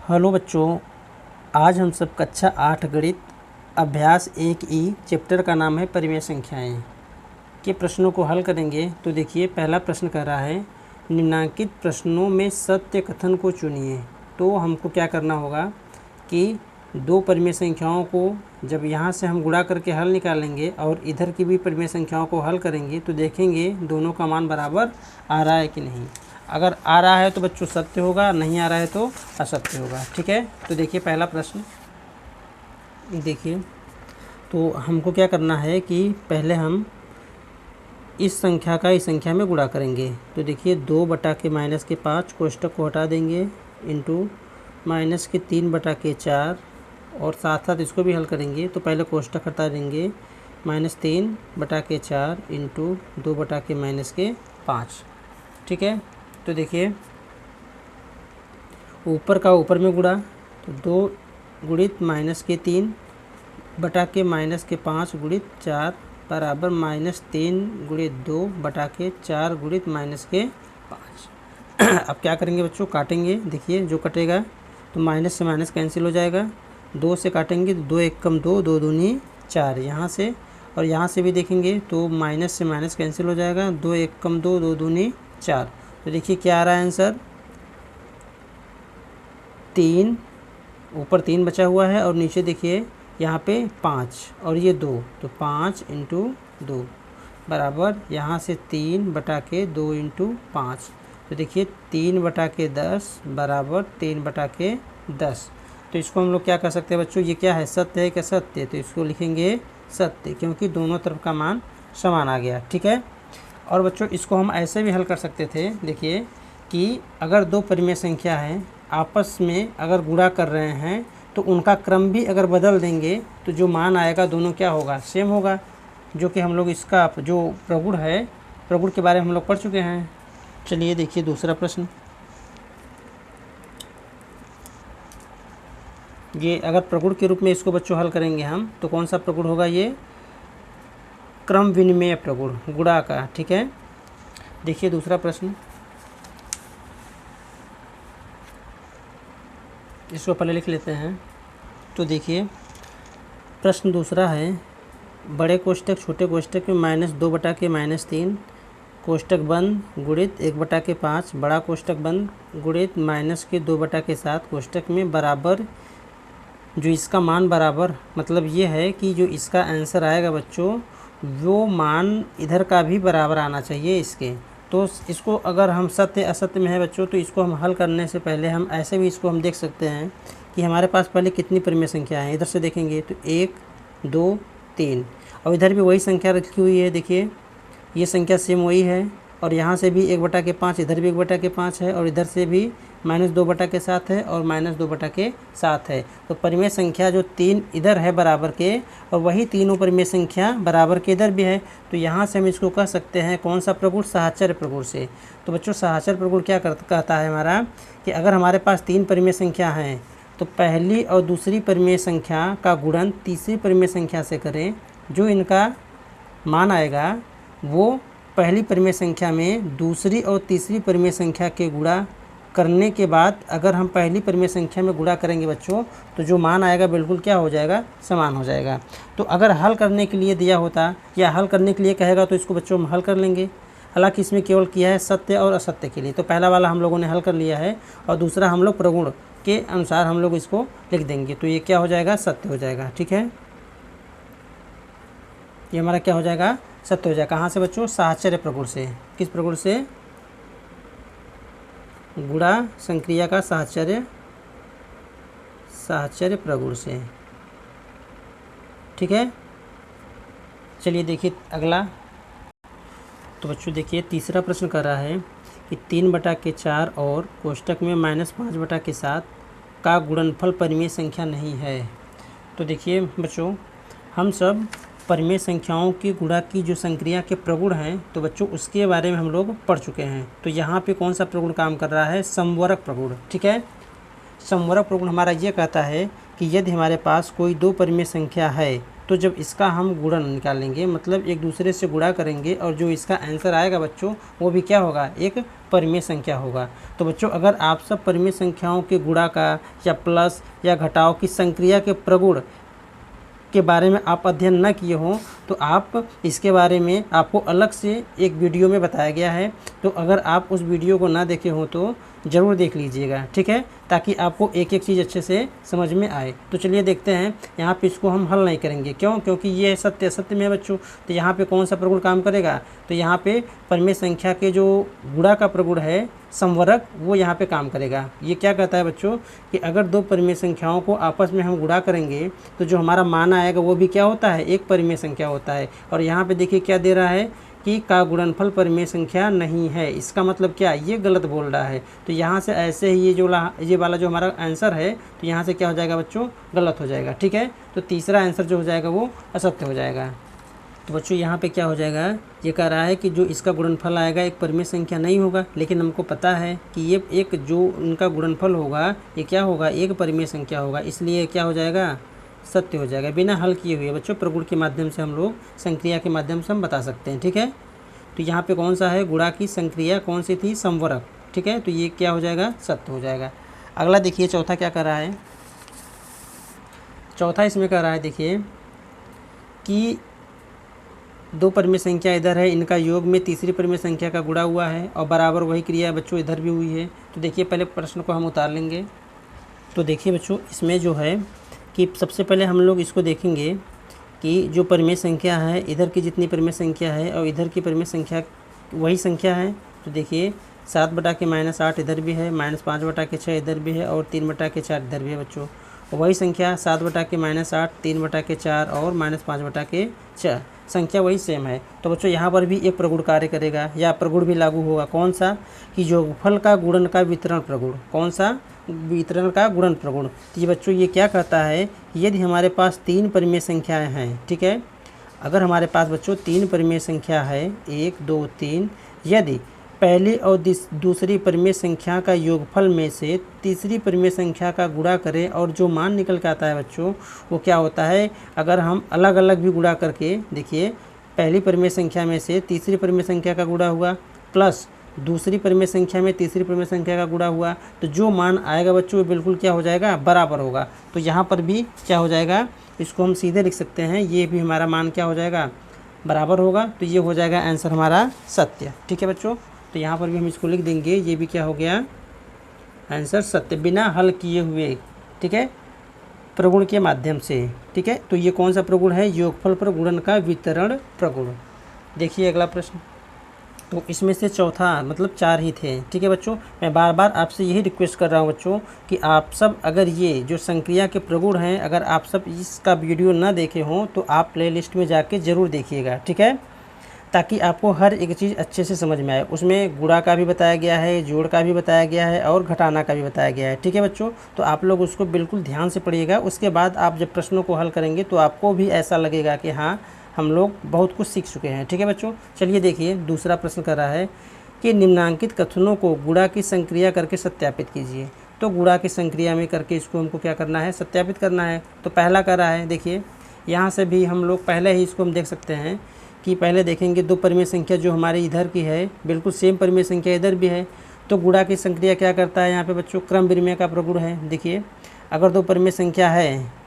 Hello बच्चों, आज हम सब कक्षा 8 गणित अभ्यास 1E चैप्टर का नाम है परिमेय संख्याएं के प्रश्नों को हल करेंगे। तो देखिए, पहला प्रश्न कह रहा है निम्नलिखित प्रश्नों में सत्य कथन को चुनिए। तो हमको क्या करना होगा कि दो परिमेय संख्याओं को जब यहाँ से हम गुणा करके हल निकालेंगे और इधर की भी परिमेय संख्याओं को हल करेंगे तो देखेंगे दोनों का मान बराबर आ रहा है कि नहीं। अगर आ रहा है तो बच्चों सत्य होगा, नहीं आ रहा है तो असत्य होगा। ठीक है, तो देखिए पहला प्रश्न देखिए। तो हमको क्या करना है कि पहले हम इस संख्या का इस संख्या में गुणा करेंगे। तो देखिए 2/-5 कोष्टक को हटा देंगे इंटू -3/4 और साथ साथ इसको भी हल करेंगे। तो पहले कोष्टक हटा देंगे -3/4 इंटू 2/-5। ठीक है, तो देखिए ऊपर का ऊपर में गुणा तो 2 गुणित -3/-5 गुणित 4 बराबर -3 गुणित 2/4 गुणित -5। अब क्या करेंगे बच्चों, काटेंगे। देखिए जो कटेगा तो माइनस से माइनस कैंसिल हो जाएगा, 2 से काटेंगे तो 2 1 कम 2, 2 दूनी 4 यहाँ से, और यहाँ से भी देखेंगे तो माइनस से माइनस कैंसिल हो जाएगा, 2 1 कम 2, 2 दूनी 4। तो देखिए क्या आ रहा है आंसर, 3। ऊपर 3 बचा हुआ है और नीचे देखिए यहाँ पे 5 और ये 2, तो 5 इंटू 2 बराबर यहाँ से 3/2 इंटू 5। तो देखिए 3/10 बराबर 3/10। तो इसको हम लोग क्या कर सकते हैं बच्चों, ये क्या है, सत्य है क्या, सत्य। तो इसको लिखेंगे सत्य, क्योंकि दोनों तरफ का मान समान आ गया। ठीक है, और बच्चों इसको हम ऐसे भी हल कर सकते थे। देखिए कि अगर दो परिमेय संख्या हैं आपस में अगर गुणा कर रहे हैं तो उनका क्रम भी अगर बदल देंगे तो जो मान आएगा दोनों क्या होगा, सेम होगा। जो कि हम लोग इसका जो प्रगुण है, प्रगुण के बारे में हम लोग पढ़ चुके हैं। चलिए देखिए दूसरा प्रश्न। ये अगर प्रगुण के रूप में इसको बच्चों हल करेंगे हम तो कौन सा प्रगुण होगा, ये क्रम विनिमय प्रगुण गुणा का। ठीक है, देखिए दूसरा प्रश्न, इसको पहले लिख लेते हैं। तो देखिए प्रश्न दूसरा है, बड़े कोष्टक छोटे कोष्टक में -2/-3 कोष्टक बंद गुणित 1/5 बड़ा कोष्टक बंद गुणित -2/7 कोष्टक में बराबर, जो इसका मान बराबर मतलब ये है कि जो इसका आंसर आएगा बच्चों वो मान इधर का भी बराबर आना चाहिए इसके। तो इसको अगर हम सत्य असत्य में है बच्चों तो इसको हम हल करने से पहले हम ऐसे भी इसको हम देख सकते हैं कि हमारे पास पहले कितनी परिमेय संख्या है। इधर से देखेंगे तो 1 2 3 और इधर भी वही संख्या रखी हुई है। देखिए ये संख्या सेम वही है, और यहाँ से भी 1/5, इधर भी 1/5 है, और इधर से भी -2/7 है और -2/7 है। तो परिमेय संख्या जो 3 इधर है बराबर के, और वही तीनों परिमेय संख्या बराबर के इधर भी है। तो यहाँ से हम इसको कह सकते हैं कौन सा प्रगुण, साहचर्य प्रगुण से। तो बच्चों साहचर्य प्रगुण क्या कहता है हमारा कि अगर हमारे पास 3 परिमेय संख्या हैं तो पहली और दूसरी परिमेय संख्या का गुणन तीसरी परिमेय संख्या से करें। जो इनका मान आएगा वो पहली परिमेय संख्या में दूसरी और तीसरी परिमेय संख्या के गुणा करने के बाद अगर हम पहली परिमेय संख्या में गुणा करेंगे बच्चों तो जो मान आएगा बिल्कुल क्या हो जाएगा, समान हो जाएगा। तो अगर हल करने के लिए दिया होता या हल करने के लिए कहेगा तो इसको बच्चों हम हल कर लेंगे। हालांकि इसमें केवल किया है सत्य और असत्य के लिए। तो पहला वाला हम लोगों ने हल कर लिया है और दूसरा हम लोग प्रगुण के अनुसार हम लोग इसको लिख देंगे। तो ये क्या हो जाएगा, सत्य हो जाएगा। ठीक है, ये हमारा क्या हो जाएगा, सत्य हो जाएगा। कहाँ से बच्चों, साहचर्य प्रगुण से। किस प्रगुण से, गुणा संक्रिया का साहचर्य प्रगुण से। ठीक है, चलिए देखिए अगला। तो बच्चों देखिए तीसरा प्रश्न कर रहा है कि 3/4 और कोष्टक में -5/7 का गुणनफल परिमेय संख्या नहीं है। तो देखिए बच्चों हम सब परिमेय संख्याओं की गुणा की जो संक्रिया के प्रगुण हैं तो बच्चों उसके बारे में हम लोग पढ़ चुके हैं। तो यहाँ पे कौन सा प्रगुण काम कर रहा है, समवरक प्रगुण। ठीक है, समवरक प्रगुण हमारा ये कहता है कि यदि हमारे पास कोई दो परिमेय संख्या है तो जब इसका हम गुणन निकालेंगे मतलब एक दूसरे से गुणा करेंगे और जो इसका आंसर आएगा बच्चों वो भी क्या होगा, एक परिमेय संख्या होगा। तो बच्चों अगर आप सब परिमेय संख्याओं के गुणा का या प्लस या घटाव की संक्रिया के प्रगुण के बारे में आप अध्ययन न किए हों तो आप इसके बारे में आपको अलग से एक वीडियो में बताया गया है। तो अगर आप उस वीडियो को ना देखे हों तो ज़रूर देख लीजिएगा, ठीक है, ताकि आपको एक एक चीज़ अच्छे से समझ में आए। तो चलिए देखते हैं। यहाँ पे इसको हम हल नहीं करेंगे, क्यों? क्योंकि ये सत्य में है बच्चों। तो यहाँ पे कौन सा प्रगुण काम करेगा? तो यहाँ पे परिमेय संख्या के जो गुणा का प्रगुण है संवरक, वो यहाँ पे काम करेगा। ये क्या कहता है बच्चों कि अगर दो परिमेय संख्याओं को आपस में हम गुणा करेंगे तो जो हमारा मान आएगा वो भी क्या होता है? एक परिमेय संख्या होता है। और यहाँ पे देखिए क्या दे रहा है कि का गुणनफल परिमेय संख्या नहीं है। इसका मतलब क्या? ये गलत बोल रहा है। तो यहाँ से ऐसे ही ये वाला जो हमारा आंसर है तो यहाँ से क्या हो जाएगा बच्चों? गलत हो जाएगा, ठीक है। तो तीसरा आंसर जो हो जाएगा वो असत्य हो जाएगा। तो बच्चों यहाँ पे क्या हो जाएगा? ये कह रहा है कि जो इसका गुणनफल आएगा एक परिमेय संख्या नहीं होगा, लेकिन हमको पता है कि ये एक जो उनका गुणनफल होगा ये क्या होगा? एक परिमेय संख्या होगा, इसलिए क्या हो जाएगा? सत्य हो जाएगा। बिना हल किए हुए बच्चों प्रगुण के माध्यम से हम लोग संक्रिया के माध्यम से हम बता सकते हैं, ठीक है। तो यहाँ पे कौन सा है? गुणा की संक्रिया कौन सी थी? संवरक, ठीक है। तो ये क्या हो जाएगा? सत्य हो जाएगा। अगला देखिए चौथा क्या कर रहा है। चौथा इसमें कह रहा है देखिए कि दो परिमेय संख्या इधर है, इनका योग में तीसरी परिमेय संख्या का गुणा हुआ है और बराबर वही क्रिया बच्चों इधर भी हुई है। तो देखिए पहले प्रश्न को हम उतार लेंगे। तो देखिए बच्चों इसमें जो है कि सबसे पहले हम लोग इसको देखेंगे कि जो परिमेय संख्या है इधर की जितनी परिमेय संख्या है और इधर की परिमेय संख्या वही संख्या है। तो देखिए 7/-8 इधर भी है, -5/6 इधर भी है और 3/4 इधर भी है बच्चों। वही संख्या 7/-8, 3/4 और -5/4 संख्या वही सेम है। तो बच्चों यहाँ पर भी एक प्रगुण कार्य करेगा या प्रगुण भी लागू होगा। कौन सा? कि योगफल का गुणन का वितरण प्रगुण। कौन सा? वितरण का गुणन प्रगुण। तो ये बच्चों ये क्या कहता है? यदि हमारे पास तीन परिमेय संख्याएं हैं, ठीक है, अगर हमारे पास बच्चों तीन परिमेय संख्या है 1, 2, 3, यदि पहली और दूसरी परिमेय संख्या का योगफल में से तीसरी परिमेय संख्या का गुणा करें और जो मान निकल के आता है बच्चों वो क्या होता है? अगर हम अलग अलग भी गुणा करके देखिए, पहली परिमेय संख्या में से तीसरी परिमेय संख्या का गुणा हुआ प्लस दूसरी परिमेय संख्या में तीसरी परिमेय संख्या का गुणा हुआ, तो जो मान आएगा बच्चों वो बिल्कुल क्या हो जाएगा? बराबर होगा। तो यहाँ पर भी क्या हो जाएगा? इसको हम सीधे लिख सकते हैं, ये भी हमारा मान क्या हो जाएगा? बराबर होगा। तो ये हो जाएगा आंसर हमारा सत्य, ठीक है बच्चों। तो यहाँ पर भी हम इसको लिख देंगे, ये भी क्या हो गया? आंसर सत्य, बिना हल किए हुए, ठीक है, प्रगुण के माध्यम से, ठीक है। तो ये कौन सा प्रगुण है? योगफल पर गुणन का वितरण प्रगुण। देखिए अगला प्रश्न। तो इसमें से चौथा मतलब 4 ही थे, ठीक है बच्चों। मैं बार बार आपसे यही रिक्वेस्ट कर रहा हूँ बच्चों कि आप सब अगर ये जो संक्रिया के प्रगुण हैं अगर आप सब इसका वीडियो ना देखे हों तो आप प्लेलिस्ट में जाके ज़रूर देखिएगा, ठीक है, ताकि आपको हर एक चीज़ अच्छे से समझ में आए। उसमें गुणा का भी बताया गया है, जोड़ का भी बताया गया है और घटाना का भी बताया गया है, ठीक है बच्चों। तो आप लोग उसको बिल्कुल ध्यान से पढ़िएगा। उसके बाद आप जब प्रश्नों को हल करेंगे तो आपको भी ऐसा लगेगा कि हाँ हम लोग बहुत कुछ सीख चुके हैं, ठीक है बच्चों। चलिए देखिए दूसरा प्रश्न कर रहा है कि निम्नांकित कथनों को गुणा की संक्रिया करके सत्यापित कीजिए। तो गुणा की संक्रिया में करके इसको हमको क्या करना है? सत्यापित करना है। तो पहला कर रहा है, देखिए यहाँ से भी हम लोग पहले ही इसको हम देख सकते हैं कि पहले देखेंगे दो परिमेय संख्या जो हमारे इधर की है बिल्कुल सेम परिमेय संख्या इधर भी है। तो गुणा की संक्रिया क्या करता है? यहाँ पे बच्चों क्रम विनिमय का प्रगुण है। देखिए अगर दो परिमेय संख्या है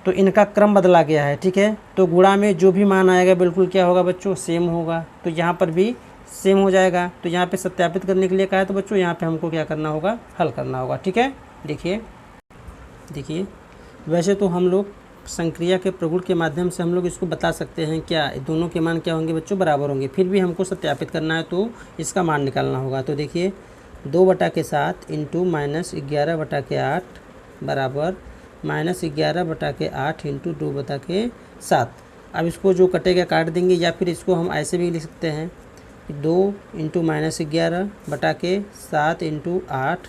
तो इनका क्रम बदला गया है, ठीक है। तो गुणा में जो भी मान आएगा बिल्कुल क्या होगा बच्चों? सेम होगा। तो यहाँ पर भी सेम हो जाएगा। तो यहाँ पे सत्यापित करने के लिए कहा है तो बच्चों यहाँ पे हमको क्या करना होगा? हल करना होगा, ठीक है। देखिए वैसे तो हम लोग संक्रिया के प्रगुण के माध्यम से हम लोग इसको बता सकते हैं क्या दोनों के मान क्या होंगे बच्चों? बराबर होंगे। फिर भी हमको सत्यापित करना है तो इसका मान निकालना होगा। तो देखिए 2/7 इंटू -11/8 बराबर -11/8 इंटू 2/7। अब इसको जो कटेगा काट देंगे या फिर इसको हम ऐसे भी लिख सकते हैं 2 इंटू -11/7 इंटू 8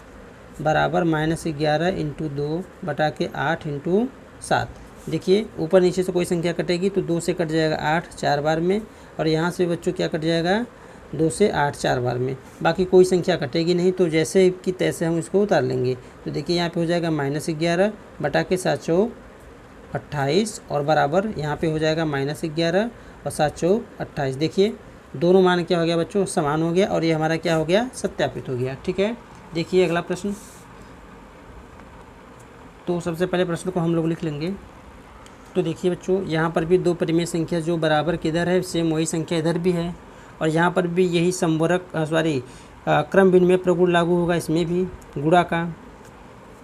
बराबर -11 इंटू 2/8 इंटू 7। देखिए ऊपर नीचे से कोई संख्या कटेगी तो 2 से कट जाएगा 8 4 बार में और यहाँ से बच्चों क्या कट जाएगा? 2 से 8 4 बार में। बाकी कोई संख्या कटेगी नहीं। तो जैसे कि तैसे हम इसको उतार लेंगे। तो देखिए यहाँ पे हो जाएगा -11/7 28 और बराबर यहाँ पे हो जाएगा -11 और 7 28। देखिए दोनों मान क्या हो गया बच्चों, समान हो गया और ये हमारा क्या हो गया, सत्यापित हो गया। ठीक है, देखिए अगला प्रश्न। तो सबसे पहले प्रश्न को हम लोग लिख लेंगे। तो देखिए बच्चों, यहाँ पर भी दो परिमेय संख्या जो बराबर किधर है, सेम वही संख्या इधर भी है, और यहाँ पर भी यही संवर्ग क्रम विनिमय प्रगुण लागू होगा, इसमें भी गुणा का,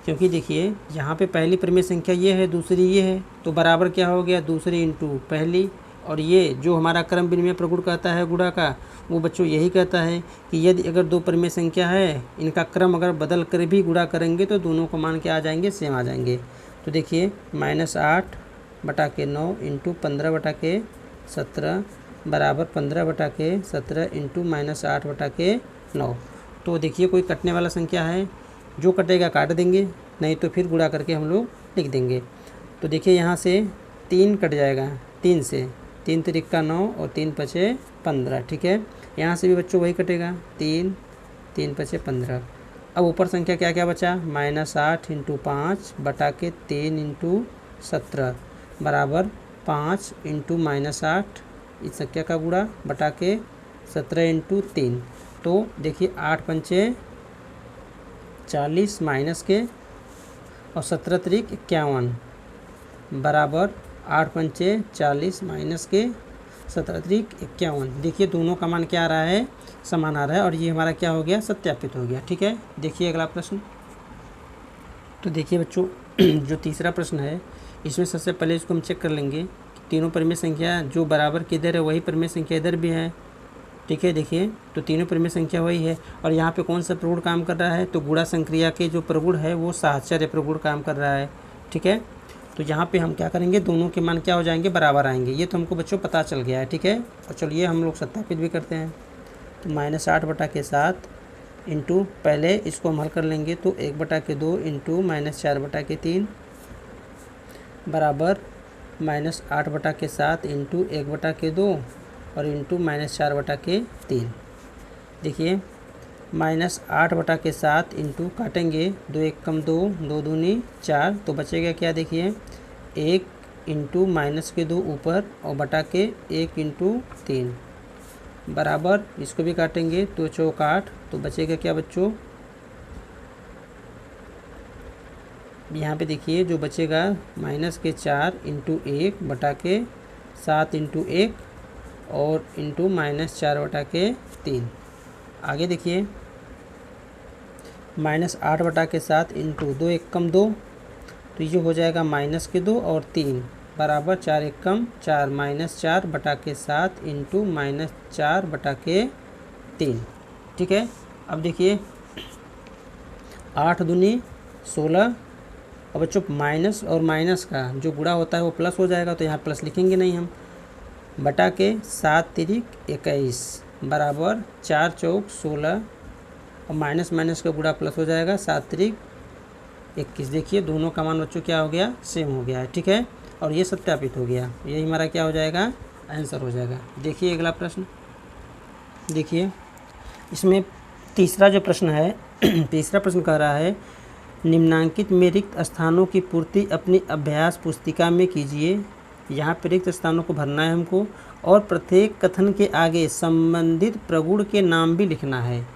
क्योंकि देखिए यहाँ पे पहली परिमेय संख्या ये है, दूसरी ये है, तो बराबर क्या हो गया, दूसरी इंटू पहली। और ये जो हमारा क्रम विनिमय प्रगुण कहता है गुणा का, वो बच्चों यही कहता है कि यदि अगर दो परिमेय संख्या है, इनका क्रम अगर बदल कर भी गुणा करेंगे तो दोनों को मान के आ जाएंगे, सेम आ जाएंगे। तो देखिए -8/9 इंटू 15/17 बराबर 15/17 इंटू -8/9। तो देखिए कोई कटने वाला संख्या है, जो कटेगा काट देंगे, नहीं तो फिर गुणा करके हम लोग लिख देंगे। तो देखिए यहाँ से 3 कट जाएगा, 3 से 3 तिरिका 9 और 3 पचे 15। ठीक है, यहाँ से भी बच्चों वही कटेगा, 3 3 पचे 15। अब ऊपर संख्या क्या क्या बचा, -8 इंटू 5/3 इंटू 17 बराबर 5 इंटू -8 इस संख्या का गुणा बटा के 17 इंटू 3। तो देखिए 8 पंचे 40 माइनस के और 17 त्रिक 51 बराबर 8 पंचे 40 माइनस के 17 त्रिक 51। देखिए दोनों का मान क्या आ रहा है, समान आ रहा है, और ये हमारा क्या हो गया, सत्यापित हो गया। ठीक है, देखिए अगला प्रश्न। तो देखिए बच्चों, जो तीसरा प्रश्न है, इसमें सबसे पहले इसको हम चेक कर लेंगे कि तीनों परिमेय संख्या जो बराबर किधर है, वही परिमेय संख्या इधर भी है। ठीक है, देखिए तो तीनों परिमेय संख्या वही है, और यहाँ पे कौन सा प्रगुण काम कर रहा है, तो गुणा संक्रिया के जो प्रगुण है वो साहचर्य प्रगुण काम कर रहा है। ठीक है, तो यहाँ पे हम क्या करेंगे, दोनों के मान क्या हो जाएंगे, बराबर आएंगे। ये तो हमको बच्चों पता चल गया है। ठीक है, और चलिए हम लोग सत्यापित भी करते हैं। तो -8/7 इंटू, पहले इसको हम हल कर लेंगे, तो 1/2 इंटू -4/3 बराबर -8/7 इंटू 1/2 और इंटू -4/3। देखिए -8/7 इंटू काटेंगे, 2 1 कम 2, 2 दूनी 4, तो बचेगा क्या, देखिए 1 इंटू -2 ऊपर और बटा के 1 इंटू 3 बराबर, इसको भी काटेंगे तो 4 8, तो बचेगा क्या बच्चों, यहाँ पे देखिए जो बचेगा -4 इंटू 1 बटा के 7 इंटू 1 और इंटू -4/3। आगे देखिए -8/7 इंटू 2 1 कम 2, तो ये हो जाएगा -2 और 3 बराबर 4 1 कम 4 -4/7 इंटू -4/3। ठीक है, अब देखिए 8 दूनी 16, और बच्चों माइनस और माइनस का जो गुणा होता है वो प्लस हो जाएगा, तो यहाँ प्लस लिखेंगे नहीं हम, बटा के 7 तिरिक 21 बराबर 4 चौक 16 और माइनस माइनस का गुणा प्लस हो जाएगा, 7 तिरिक 21। देखिए दोनों का मान बच्चों क्या हो गया, सेम हो गया है। ठीक है, और ये सत्यापित हो गया, यही हमारा क्या हो जाएगा, आंसर हो जाएगा। देखिए अगला प्रश्न। देखिए इसमें तीसरा जो प्रश्न है तीसरा प्रश्न कह रहा है, निम्नांकित में रिक्त स्थानों की पूर्ति अपनी अभ्यास पुस्तिका में कीजिए। यहाँ पर रिक्त स्थानों को भरना है हमको, और प्रत्येक कथन के आगे संबंधित प्रगुण के नाम भी लिखना है।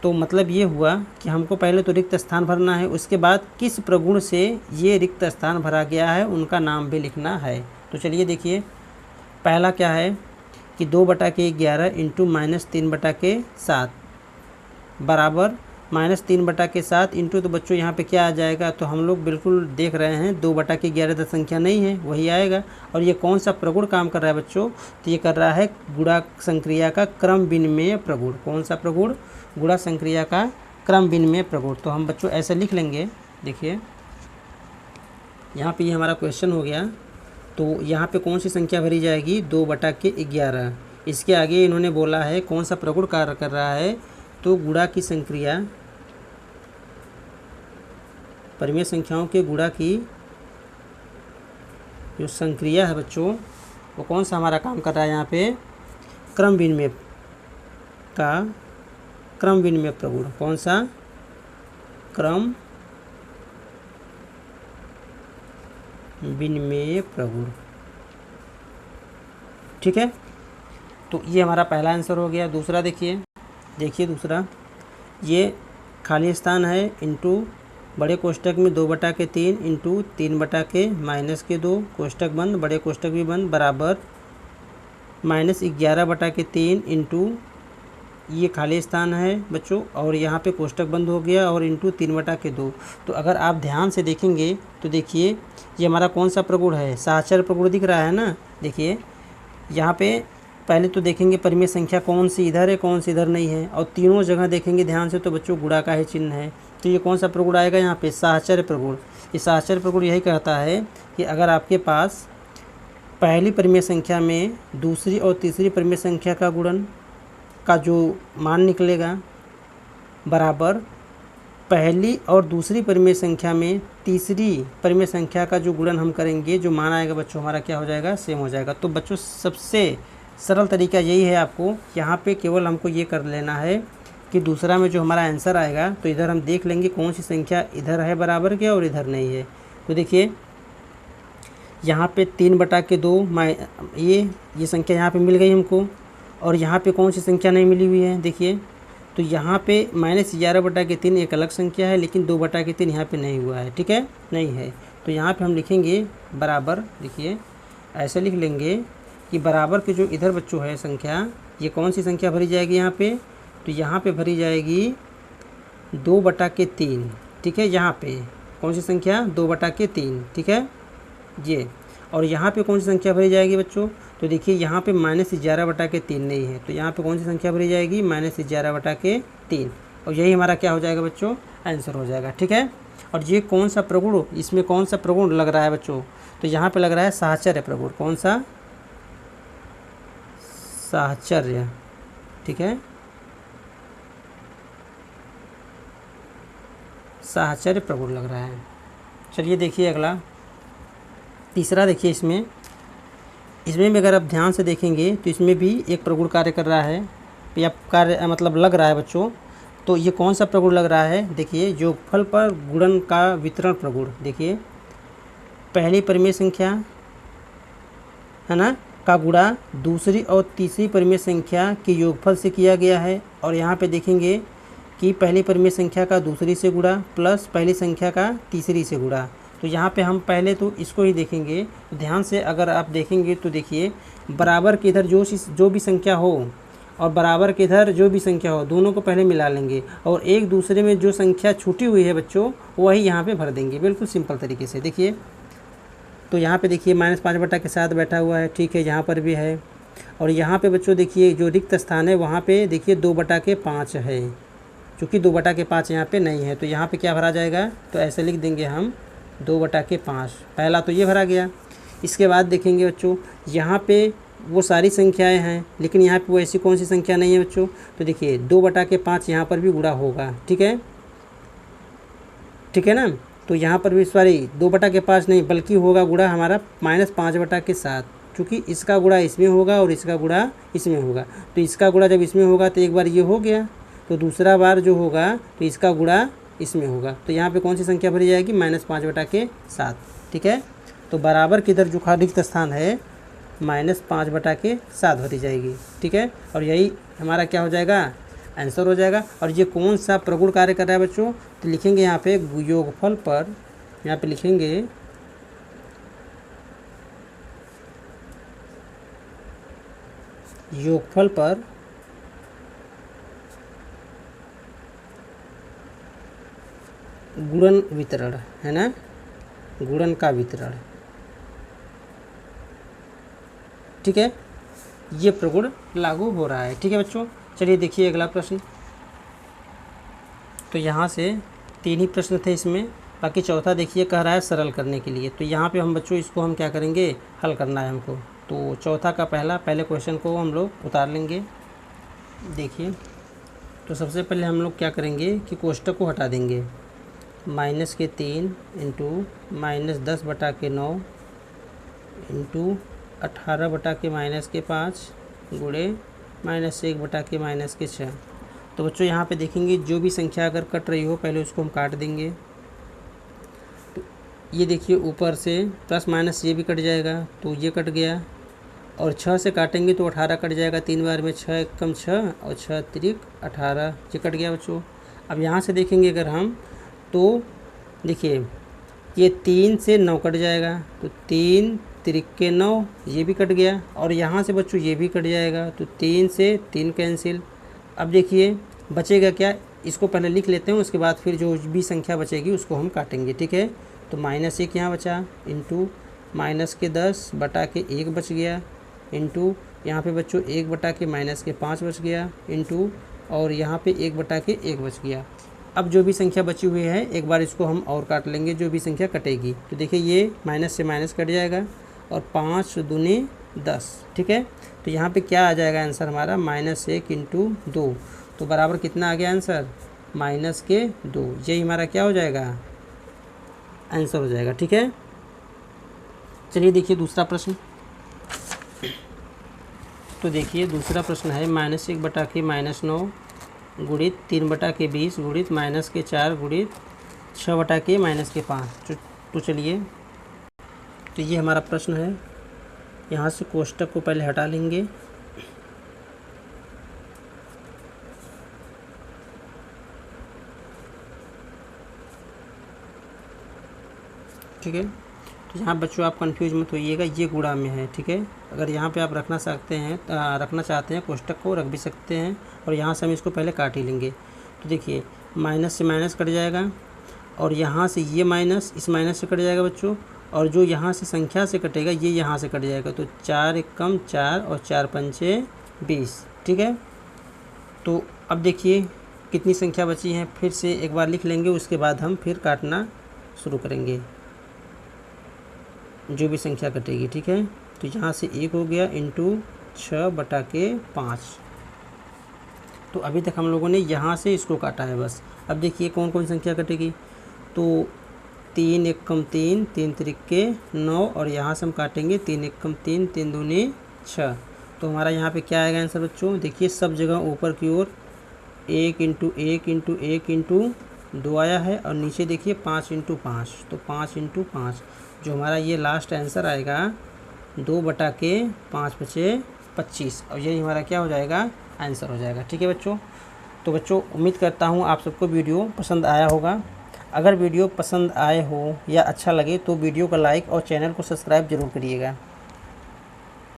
तो मतलब ये हुआ कि हमको पहले तो रिक्त स्थान भरना है, उसके बाद किस प्रगुण से ये रिक्त स्थान भरा गया है उनका नाम भी लिखना है। तो चलिए देखिए, पहला क्या है कि 2/11 इंटू -3/7 बराबर -3/7 इंटू, तो बच्चों यहाँ पे क्या आ जाएगा, तो हम लोग बिल्कुल देख रहे हैं 2/11 तो संख्या नहीं है, वही आएगा। और ये कौन सा प्रगुण काम कर रहा है बच्चों, तो ये कर रहा है गुणा संक्रिया का क्रम विनिमय प्रगुण। कौन सा प्रगुण, गुणा संक्रिया का क्रम विनिमय प्रगुण। तो हम बच्चों ऐसे लिख लेंगे। देखिए यहाँ पे ये हमारा क्वेश्चन हो गया, तो यहाँ पे कौन सी संख्या भरी जाएगी, 2/11। इसके आगे इन्होंने बोला है कौन सा प्रगुण कार्य कर रहा है, तो गुणा की संक्रिया, परिमेय संख्याओं के गुणा की जो संक्रिया है बच्चों, वो कौन सा हमारा काम कर रहा है यहाँ पे, क्रम विनिमय का क्रम विनिमय प्रगुण। कौन सा, क्रम विनिमय प्रगुण। ठीक है, तो ये हमारा पहला आंसर हो गया। दूसरा देखिए दूसरा, ये खाली स्थान है इंटू बड़े कोष्टक में 2/3 इंटू 3/-2 कोष्टक बंद, बड़े कोष्टक भी बंद, बराबर -11/3 इंटू ये खाली स्थान है बच्चों, और यहाँ पे कोष्टक बंद हो गया, और इंटू 3/2। तो अगर आप ध्यान से देखेंगे तो देखिए ये हमारा कौन सा प्रगुण है, साहचर्य प्रगुण दिख रहा है ना। देखिए यहाँ पे पहले तो देखेंगे परिमेय संख्या कौन सी इधर है कौन सी इधर नहीं है, और तीनों जगह देखेंगे ध्यान से तो बच्चों गुणा का ही चिन्ह है। तो ये कौन सा प्रगुण आएगा यहाँ पे, साहचर्य प्रगुण। ये साहचर्य प्रगुण यही कहता है कि अगर आपके पास पहली परिमेय संख्या में दूसरी और तीसरी परिमेय संख्या का गुणन का जो मान निकलेगा बराबर पहली और दूसरी परिमेय संख्या में तीसरी परिमेय संख्या का जो गुणन हम करेंगे, जो मान आएगा बच्चों हमारा क्या हो जाएगा, सेम हो जाएगा। तो बच्चों सबसे सरल तरीका यही है, आपको यहाँ पे केवल हमको ये कर लेना है कि दूसरा में जो हमारा आंसर आएगा तो इधर हम देख लेंगे कौन सी संख्या इधर है बराबर के और इधर नहीं है। तो देखिए यहाँ पे 3/2 ये संख्या यहाँ पे मिल गई हमको, और यहाँ पे कौन सी संख्या नहीं मिली हुई है देखिए, तो यहाँ पे -11/3 एक अलग संख्या है, लेकिन 2/3 यहाँ पे नहीं हुआ है, ठीक है, नहीं है। तो यहाँ पे हम लिखेंगे बराबर, देखिए ऐसे लिख लेंगे कि बराबर के जो इधर बच्चों है संख्या, ये कौन सी संख्या भरी जाएगी यहाँ पे, तो यहाँ पे भरी जाएगी 2/3, ठीक है। यहाँ पे कौन सी संख्या, 2/3, ठीक है ये। और यहाँ पे कौन सी संख्या भरी जाएगी बच्चों, तो देखिए यहाँ पे -11/3 नहीं है, तो यहाँ पे कौन सी संख्या भरी जाएगी, -11/3, और यही हमारा क्या हो जाएगा बच्चों, आंसर हो जाएगा, ठीक है। और ये कौन सा प्रगुण, इसमें कौन सा प्रगुण लग रहा है बच्चों, तो यहाँ पे लग रहा है साहचर्य प्रगुण। कौन सा, साहचर्य, ठीक है, साहचर्य प्रगुण लग रहा है। चलिए देखिए अगला तीसरा, देखिए इसमें भी अगर आप ध्यान से देखेंगे तो इसमें भी एक प्रगुण कार्य कर रहा है, या कार्य मतलब लग रहा है बच्चों। तो ये कौन सा प्रगुण लग रहा है, देखिए योगफल पर गुणन का वितरण प्रगुण। देखिए पहली परिमेय संख्या है ना का गुणा दूसरी और तीसरी परिमेय संख्या के योगफल से किया गया है, और यहाँ पे देखेंगे कि पहली परिमेय संख्या का दूसरी से गुणा प्लस पहली संख्या का तीसरी से गुणा। तो यहाँ पे हम पहले तो इसको ही देखेंगे, ध्यान से अगर आप देखेंगे तो देखिए बराबर के इधर जो भी संख्या हो और बराबर के इधर जो भी संख्या हो, दोनों को पहले मिला लेंगे, और एक दूसरे में जो संख्या छूटी हुई है बच्चों वही यहाँ पे भर देंगे, बिल्कुल सिंपल तरीके से। देखिए तो यहाँ पे देखिए -5/7 बैठा हुआ है, ठीक है, यहाँ पर भी है। और यहाँ पे बच्चों देखिए जो रिक्त स्थान है वहाँ पे देखिए 2/5 है, चूँकि 2/5 यहाँ पे नहीं है, तो यहाँ पे क्या भरा जाएगा, तो ऐसे लिख देंगे हम 2/5। पहला तो ये भरा गया। इसके बाद देखेंगे बच्चों यहाँ पे वो सारी संख्याएं हैं, लेकिन यहाँ पे वो ऐसी कौन सी संख्या नहीं है बच्चों, तो देखिए 2/5 यहाँ पर भी गुणा होगा, ठीक है, ठीक है ना। तो यहाँ पर भी सॉरी 2/5 नहीं बल्कि होगा गुणा हमारा -5/7, चूँकि इसका गुणा इसमें होगा और इसका गुणा इसमें होगा। तो इसका गुणा जब इसमें होगा तो एक बार ये हो गया, तो दूसरा बार जो होगा तो इसका गुणा इसमें होगा। तो यहाँ पे कौन सी संख्या भरी जाएगी, -5/7, ठीक है। तो बराबर किधर जो रिक्त स्थान है -5/7 भरी जाएगी, ठीक है, और यही हमारा क्या हो जाएगा, आंसर हो जाएगा। और ये कौन सा प्रगुण कार्य कर रहा है बच्चों, तो लिखेंगे यहाँ पे योगफल पर, यहाँ पे लिखेंगे योगफल पर गुणन वितरण, है ना, गुणन का वितरण, ठीक है, ये प्रगुण लागू हो रहा है, ठीक है बच्चों। चलिए देखिए अगला प्रश्न। तो यहाँ से 3 ही प्रश्न थे इसमें, बाकी चौथा देखिए कह रहा है सरल करने के लिए। तो यहाँ पे हम बच्चों इसको हम क्या करेंगे, हल करना है हमको। तो चौथा का पहले क्वेश्चन को हम लोग उतार लेंगे। देखिए तो सबसे पहले हम लोग क्या करेंगे कि कोष्टक को हटा देंगे, -3 इंटू -10/9 इंटू 18/-5 गुणे -1/-6। तो बच्चों यहाँ पे देखेंगे जो भी संख्या अगर कट रही हो पहले उसको हम काट देंगे। तो ये देखिए ऊपर से प्लस माइनस ये भी कट जाएगा, तो ये कट गया, और 6 से काटेंगे तो 18 कट जाएगा 3 बार में, 6 एकम 6 और 6 तिरिक 18, ये कट गया बच्चों। अब यहाँ से देखेंगे अगर हम तो देखिए ये 3 से 9 कट जाएगा, तो 3 तिरिक के 9, ये भी कट गया। और यहाँ से बच्चों ये भी कट जाएगा, तो 3 से 3 कैंसिल। अब देखिए बचेगा क्या, इसको पहले लिख लेते हैं, उसके बाद फिर जो भी संख्या बचेगी उसको हम काटेंगे, ठीक है। तो -1 यहाँ बचा, इंटू माइनस के 10 बटा के 1 बच गया, इंटू यहाँ पे बच्चों 1 बटा के -5 बच गया, इंटू और यहाँ पे 1 बटा के 1 बच गया। अब जो भी संख्या बची हुई है एक बार इसको हम और काट लेंगे, जो भी संख्या कटेगी। तो देखिए ये माइनस से माइनस कट जाएगा और 5 दूनी 10, ठीक है। तो यहाँ पे क्या आ जाएगा आंसर हमारा, -1 इंटू 2, तो बराबर कितना आ गया आंसर, -2। यही हमारा क्या हो जाएगा, आंसर हो जाएगा, ठीक है। चलिए देखिए दूसरा प्रश्न। तो देखिए दूसरा प्रश्न है -1 बटा के -9 गुणित 3 बटा के 20 गुणित -4 गुणित 6 बटा के -5। तो चलिए, तो ये हमारा प्रश्न है। यहाँ से कोष्टक को पहले हटा लेंगे, ठीक है। तो यहाँ बच्चों आप कंफ्यूज मत होइएगा, ये गुणा में है, ठीक है। अगर यहाँ पे आप रखना चाहते हैं कोष्टक को रख भी सकते हैं, और यहाँ से हम इसको पहले काट ही लेंगे। तो देखिए माइनस से माइनस कट जाएगा, और यहाँ से ये माइनस इस माइनस से कट जाएगा बच्चों, और जो यहाँ से संख्या से कटेगा ये यहाँ से कट जाएगा। तो 4 एकम 4 और 4 पंचे 20, ठीक है। तो अब देखिए कितनी संख्या बची है, फिर से एक बार लिख लेंगे, उसके बाद हम फिर काटना शुरू करेंगे जो भी संख्या कटेगी, ठीक है। तो यहाँ से 1 हो गया, इंटू 6 बटा के 5। तो अभी तक हम लोगों ने यहाँ से इसको काटा है बस। अब देखिए कौन कौन संख्या कटेगी, तो 3 एकम 3, 3 तिरिक के 9, और यहाँ से हम काटेंगे 3 एकम 3, 3 दूनी 6। तो हमारा यहाँ पे क्या आएगा आंसर बच्चों, देखिए सब जगह ऊपर की ओर 1 इंटू 1 इंटू 1 इंटू 2 आया है, और नीचे देखिए 5 इंटू 5, तो 5 इंटू 5, जो हमारा ये लास्ट आंसर आएगा 2 बटा के 5 बचे 25, और यही हमारा क्या हो जाएगा, आंसर हो जाएगा, ठीक है बच्चों। तो बच्चों उम्मीद करता हूँ आप सबको वीडियो पसंद आया होगा। अगर वीडियो पसंद आए हो या अच्छा लगे तो वीडियो को लाइक और चैनल को सब्सक्राइब ज़रूर करिएगा।